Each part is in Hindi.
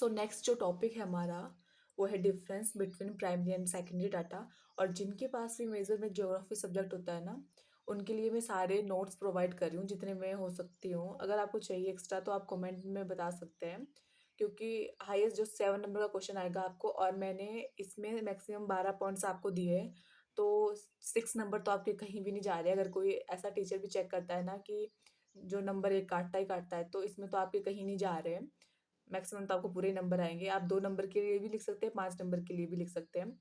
सो नेक्स्ट जो टॉपिक है हमारा वो है difference between primary and secondary data. और जिनके पास भी मेजर में ज्योग्राफी सब्जेक्ट होता है ना, उनके लिए मैं सारे नोट्स प्रोवाइड कर रही हूँ जितने मैं हो सकती हूँ। अगर आपको चाहिए एक्स्ट्रा तो आप कमेंट में बता सकते हैं, क्योंकि हाईएस्ट जो 7 नंबर का क्वेश्चन आएगा आपको, और मैंने इसमें मैक्सिमम 12 पॉइंट्स आपको दिए हैं। तो 6 नंबर तो आपके कहीं भी नहीं जा रहे। अगर कोई ऐसा टीचर भी चेक करता है ना कि जो नंबर एक काटता ही काटता है, तो इसमें तो आपके कहीं नहीं जा रहे हैं। मैक्सिमम तो आपको पूरे नंबर आएँगे। आप 2 नंबर के लिए भी लिख सकते हैं, 5 नंबर के लिए भी लिख सकते हैं।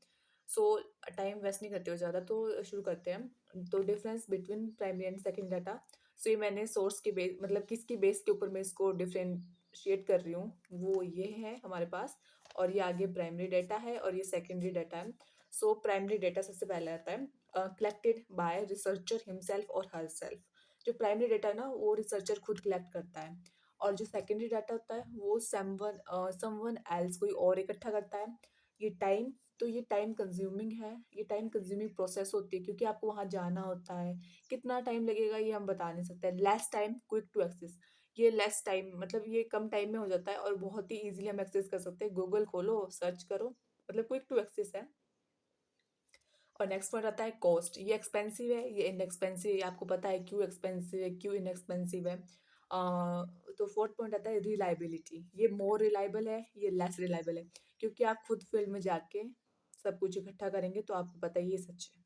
सो टाइम वेस्ट नहीं करते हो ज़्यादा, तो शुरू करते हैं। तो difference between primary and second data. So ये मैंने सोर्स के बेस मतलब किसके बेस के ऊपर मैं इसको डिफरेंशिएट कर रही हूँ, वो ये है हमारे पास। और ये आगे प्राइमरी डाटा है और ये सेकेंडरी डाटा है। सो प्राइमरी डाटा सबसे पहले आता है, कलेक्टेड बाय रिसर्चर हिमसेल्फ और हरसेल्फ। जो प्राइमरी डाटा है ना, वो रिसर्चर खुद कलेक्ट करता है। और जो सेकेंडरी डाटा होता है वो समवन एल्स कोई और इकट्ठा करता है। ये टाइम, तो ये टाइम कंज्यूमिंग है, ये टाइम कंज्यूमिंग प्रोसेस होती है, क्योंकि आपको वहाँ जाना होता है। कितना टाइम लगेगा ये हम बता नहीं सकते। Less time quick to access, ये लेस टाइम मतलब ये कम टाइम में हो जाता है और बहुत ही ईजिली हम एक्सेस कर सकते हैं। गूगल खोलो, सर्च करो, मतलब क्विक टू एक्सेस है। और नेक्स्ट पॉइंट आता है कॉस्ट। ये एक्सपेंसिव है, ये इनएक्सपेंसिव है। ये आपको पता है क्यों एक्सपेंसिव है, क्यों इनएक्सपेंसिव है। तो फोर्थ पॉइंट आता है रिलायबिलिटी। ये मोर रिलायबल है, ये लेस रिलायबल है, क्योंकि आप खुद फील्ड में जाके सब कुछ इकट्ठा करेंगे तो आपको पता है ये सच है।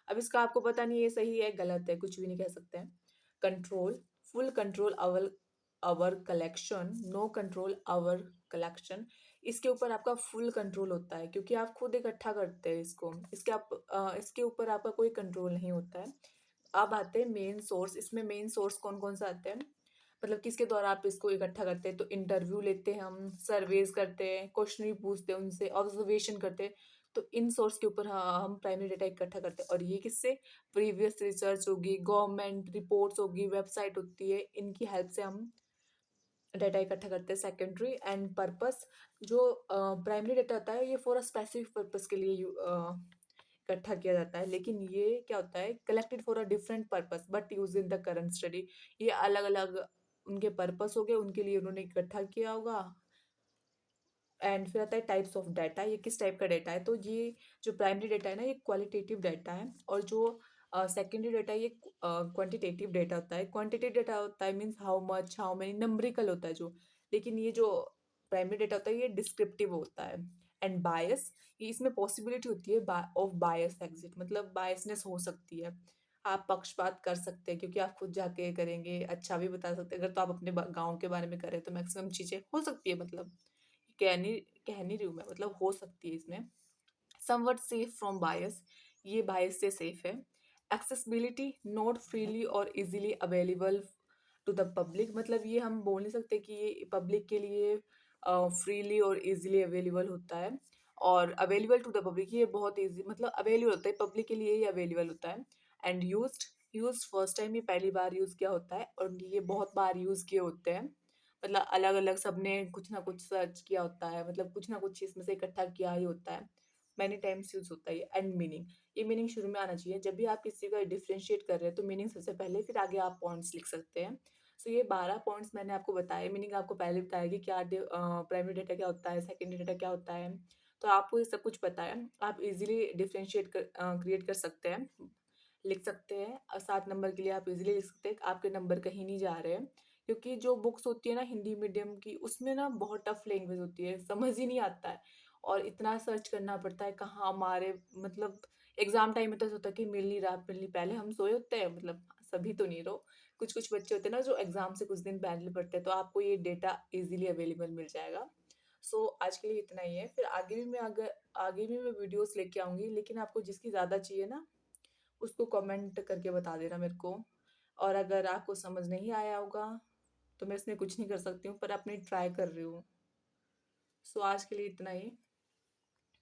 अब इसका आपको पता नहीं ये सही है गलत है, कुछ भी नहीं कह सकते हैं। कंट्रोल, फुल कंट्रोल अवर अवर कलेक्शन, नो कंट्रोल अवर कलेक्शन। इसके ऊपर आपका फुल कंट्रोल होता है, क्योंकि आप खुद इकट्ठा करते हैं इसको। इसके ऊपर आपका कोई कंट्रोल नहीं होता है। अब आते हैं मेन सोर्स। इसमें मेन सोर्स कौन कौन सा आते हैं, मतलब किसके द्वारा आप इसको इकट्ठा करते हैं। तो इंटरव्यू लेते हैं हम, सर्वेज करते हैं, क्वेश्चनरी पूछते हैं उनसे, ऑब्जर्वेशन करते हैं। तो इन सोर्स के ऊपर हम प्राइमरी डेटा इकट्ठा करते हैं। और ये किससे, प्रीवियस रिसर्च होगी, गवर्नमेंट रिपोर्ट्स होगी, वेबसाइट होती है, इनकी हेल्प से हम डाटा इकट्ठा करते हैं। सेकेंडरी एंड पर्पस, जो प्राइमरी डाटा होता है ये फॉर अ स्पेसिफिक पर्पस के लिए इकट्ठा किया जाता है। लेकिन ये क्या होता है, collected for a different purpose but use in the current study. ये अलग अलग उनके पर्पस हो गए, उनके लिए उन्होंने इकट्ठा किया होगा। एंड फिर आता है टाइप्स ऑफ डाटा। ये किस टाइप का डाटा है, तो ये जो प्राइमरी डाटा है ना, ये क्वालिटेटिव डाटा है। और जो सेकेंडरी डाटा है ये क्वांटिटेटिव डाटा होता है। क्वांटिटेटिव डाटा होता है means how much, how many, numerical होता है जो। लेकिन ये जो प्राइमरी डाटा होता है ये डिस्क्रिप्टिव होता है। एंड बायस, ये इसमें पॉसिबिलिटी होती है ऑफ बायस एग्जिट, मतलब बायसनेस हो सकती है। आप पक्षपात कर सकते हैं, क्योंकि आप खुद जाके करेंगे, अच्छा भी बता सकते हैं। अगर तो आप अपने गांव के बारे में करें तो मैक्सिमम चीजें हो सकती है, मतलब कह नहीं रही हूँ मैं, मतलब हो सकती है इसमें। समवट सेफ फ्रॉम बायस, ये बायस से सेफ है। एक्सेसिबिलिटी, नॉट फ्रीली और easily available to the public, मतलब ये हम बोल नहीं सकते कि ये पब्लिक के लिए फ्रीली और इजीली अवेलेबल होता है। और अवेलेबल टू द पब्लिक, ये बहुत इजी, मतलब अवेलेबल होता है पब्लिक के लिए ही अवेलेबल होता है। एंड यूज फर्स्ट टाइम, ये पहली बार यूज किया होता है, और ये बहुत बार यूज किए होते हैं। मतलब अलग अलग सबने कुछ ना कुछ सर्च किया होता है, मतलब कुछ ना कुछ इसमें से इकट्ठा किया ही होता है। मैनी टाइम्स यूज होता है। एंड मीनिंग, ये मीनिंग शुरू में आना चाहिए। जब भी आप किसी का डिफ्रेंशिएट कर रहे हैं तो मीनिंग सबसे पहले, फिर आगे आप पॉइंट्स लिख सकते हैं। सो ये 12 पॉइंट्स मैंने आपको बताए। मीनिंग आपको पहले बताया कि क्या प्राइमरी डेटा क्या होता है, सेकेंडरी डेटा क्या होता है। तो आपको ये सब कुछ पता है, आप इजीली डिफ्रेंशिएट क्रिएट कर सकते हैं, लिख सकते हैं। और 7 नंबर के लिए आप इजीली लिख सकते हैं, आपके नंबर कहीं नहीं जा रहे हैं। क्योंकि जो बुक्स होती है ना हिंदी मीडियम की, उसमें ना बहुत टफ लैंग्वेज होती है, समझ ही नहीं आता है। और इतना सर्च करना पड़ता है कहाँ हमारे, मतलब एग्जाम टाइम में तो ऐसा होता है कि मिल नहीं रहा, मिल नहीं, पहले हम सोए होते हैं, मतलब सभी तो नहीं रहो, कुछ कुछ बच्चे होते हैं ना जो एग्जाम से कुछ दिन पहले पढ़ते हैं। तो आपको ये डेटा इजीली अवेलेबल मिल जाएगा। सो आज के लिए इतना ही है। फिर आगे भी मैं वीडियोस लेके आऊंगी, लेकिन आपको जिसकी ज़्यादा चाहिए ना, उसको कमेंट करके बता देना मेरे को। और अगर आपको समझ नहीं आया होगा तो मैं इसमें कुछ नहीं कर सकती हूँ, पर अपनी ट्राई कर रही हूँ। सो आज के लिए इतना ही।